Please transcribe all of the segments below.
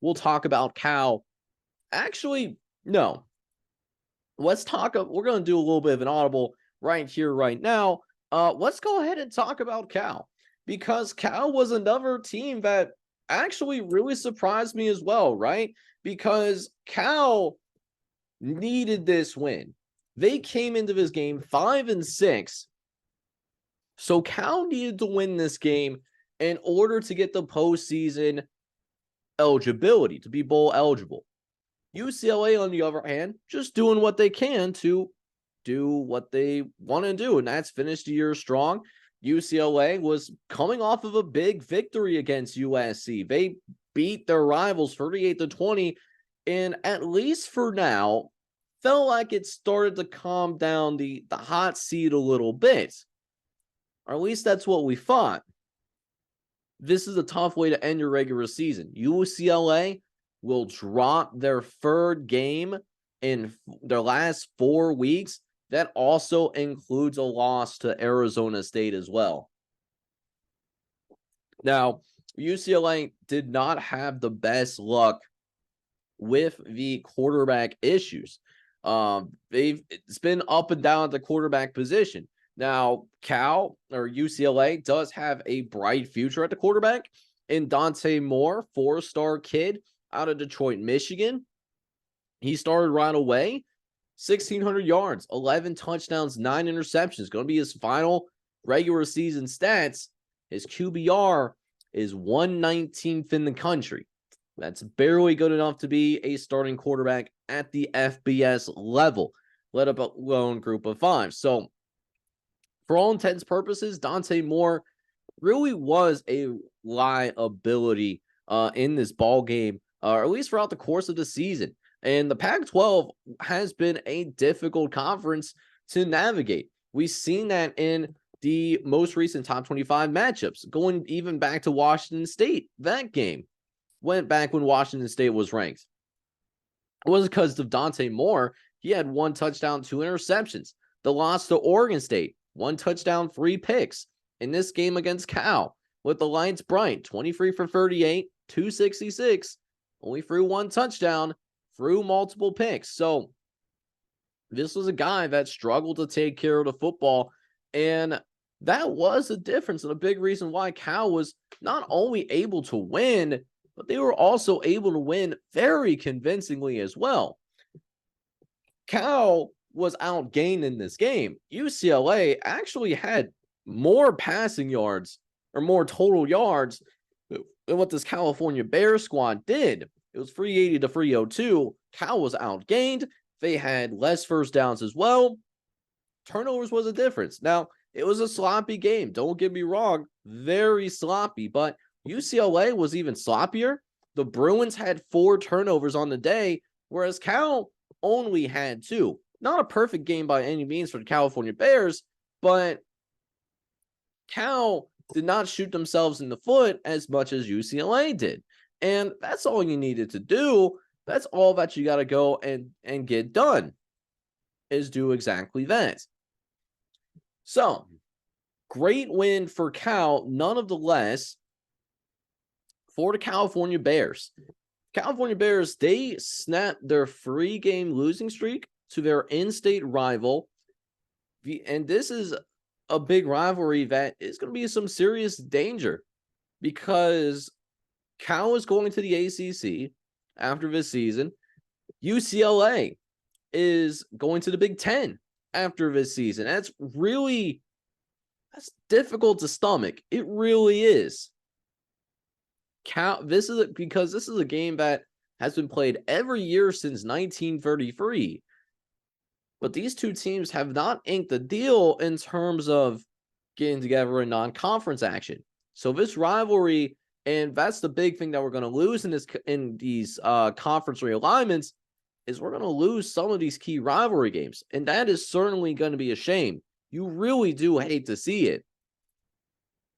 we'll talk about Cal. Actually, no. We're going to do a little bit of an audible right here, right now. Let's go ahead and talk about Cal, because Cal was another team that actually really surprised me as well, right? Because Cal needed this win. They came into this game 5-6. So Cal needed to win this game in order to get the postseason eligibility, to be bowl eligible. UCLA, on the other hand, just doing what they can to do what they want to do, and that's finish the year strong. UCLA was coming off of a big victory against USC. They beat their rivals 38-20, and at least for now, felt like it started to calm down the hot seat a little bit. Or at least that's what we thought. This is a tough way to end your regular season. UCLA will drop their third game in their last 4 weeks. That also includes a loss to Arizona State as well. Now, UCLA did not have the best luck with the quarterback issues. It's been up and down at the quarterback position. Now, UCLA does have a bright future at the quarterback in Dante Moore, 4-star kid out of Detroit, Michigan. He started right away, 1,600 yards, 11 touchdowns, 9 interceptions. Going to be his final regular season stats. His QBR is 119th in the country. That's barely good enough to be a starting quarterback at the FBS level, let alone group of 5. So, for all intents and purposes, Dante Moore really was a liability in this ball game, or at least throughout the course of the season. And the Pac-12 has been a difficult conference to navigate. We've seen that in the most recent top 25 matchups, going even back to Washington State. That game went back when Washington State was ranked. It wasn't because of Dante Moore. He had 1 touchdown, 2 interceptions. The loss to Oregon State, 1 touchdown, 3 picks. In this game against Cal, with the lights bright, 23 for 38, 266, only threw 1 touchdown, threw multiple picks. So this was a guy that struggled to take care of the football, and that was a difference and a big reason why Cal was not only able to win, but they were also able to win very convincingly as well. Cal was outgained in this game. UCLA actually had more passing yards or more total yards than what this California Bears squad did. It was 380 to 302. Cal was outgained. They had less first downs as well. Turnovers was a difference. Now, it was a sloppy game. Don't get me wrong. Very sloppy, but UCLA was even sloppier. The Bruins had 4 turnovers on the day, whereas Cal only had 2. Not a perfect game by any means for the California Bears, but Cal did not shoot themselves in the foot as much as UCLA did. And that's all you needed to do. That's all that you got to go and get done, is do exactly that. So, great win for Cal, none of the less, for the California Bears. California Bears, they snapped their 3-game losing streak to their in-state rival. And this is a big rivalry that is going to be some serious danger, because Cal is going to the ACC after this season. UCLA is going to the Big Ten after this season. That's difficult to stomach. It really is. This is a game that has been played every year since 1933. But these two teams have not inked a deal in terms of getting together in non-conference action. So this rivalry, and that's the big thing that we're going to lose in these conference realignments, is we're going to lose some of these key rivalry games. And that is certainly going to be a shame. You really do hate to see it.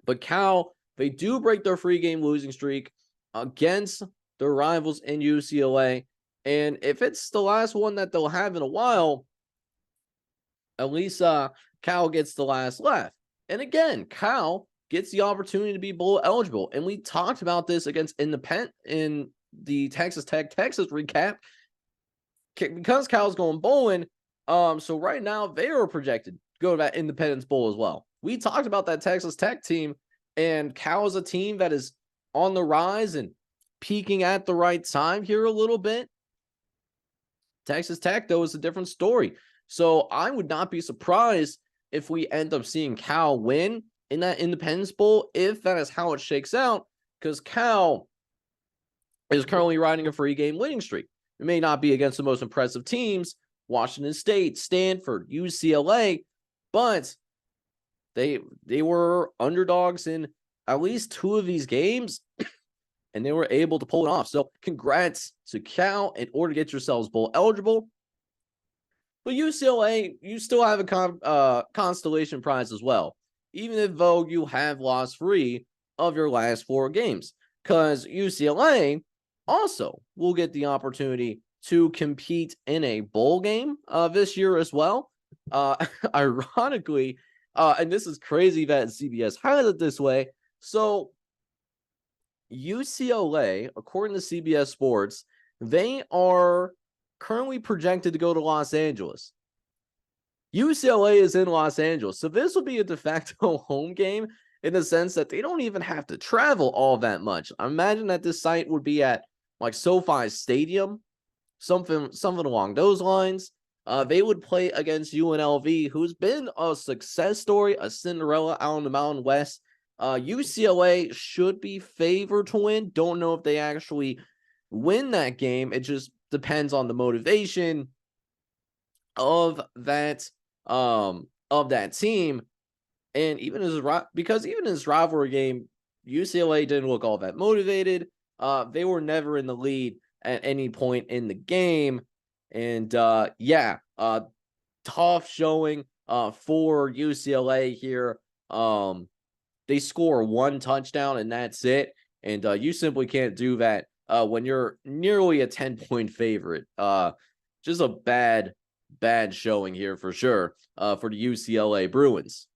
But Cal, they do break their 3-game losing streak against their rivals in UCLA. And if it's the last one that they'll have in a while, at least Cal gets the last laugh. And again, Cal gets the opportunity to be bowl eligible. And we talked about this against Independent in the Texas recap, because Cal's going bowling. So right now they are projected to go to that Independence Bowl as well. We talked about that Texas Tech team, and Cal is a team that is on the rise and peaking at the right time here a little bit. Texas Tech, though, is a different story. So I would not be surprised if we end up seeing Cal win in that Independence Bowl, if that is how it shakes out, because Cal is currently riding a 3-game winning streak. It may not be against the most impressive teams, Washington State, Stanford, UCLA, but they were underdogs in at least 2 of these games, and they were able to pull it off. So congrats to Cal in order to get yourselves bowl eligible. But UCLA, you still have a constellation prize as well, even if though you have lost 3 of your last 4 games, because UCLA also will get the opportunity to compete in a bowl game this year as well. Ironically, and this is crazy that CBS highlighted it this way. So UCLA, according to CBS Sports, they are currently projected to go to Los Angeles. UCLA is in Los Angeles, so this will be a de facto home game in the sense that they don't even have to travel all that much. I imagine that this site would be at like SoFi Stadium, something along those lines. They would play against UNLV, who's been a success story, a Cinderella out in the Mountain West. UCLA should be favored to win. Don't know if they actually win that game. It just depends on the motivation of that team. And even in this rivalry game, UCLA didn't look all that motivated. They were never in the lead at any point in the game. And tough showing for UCLA here. They score 1 touchdown and that's it. And you simply can't do that when you're nearly a 10-point favorite. Just a bad showing here for sure for the UCLA Bruins.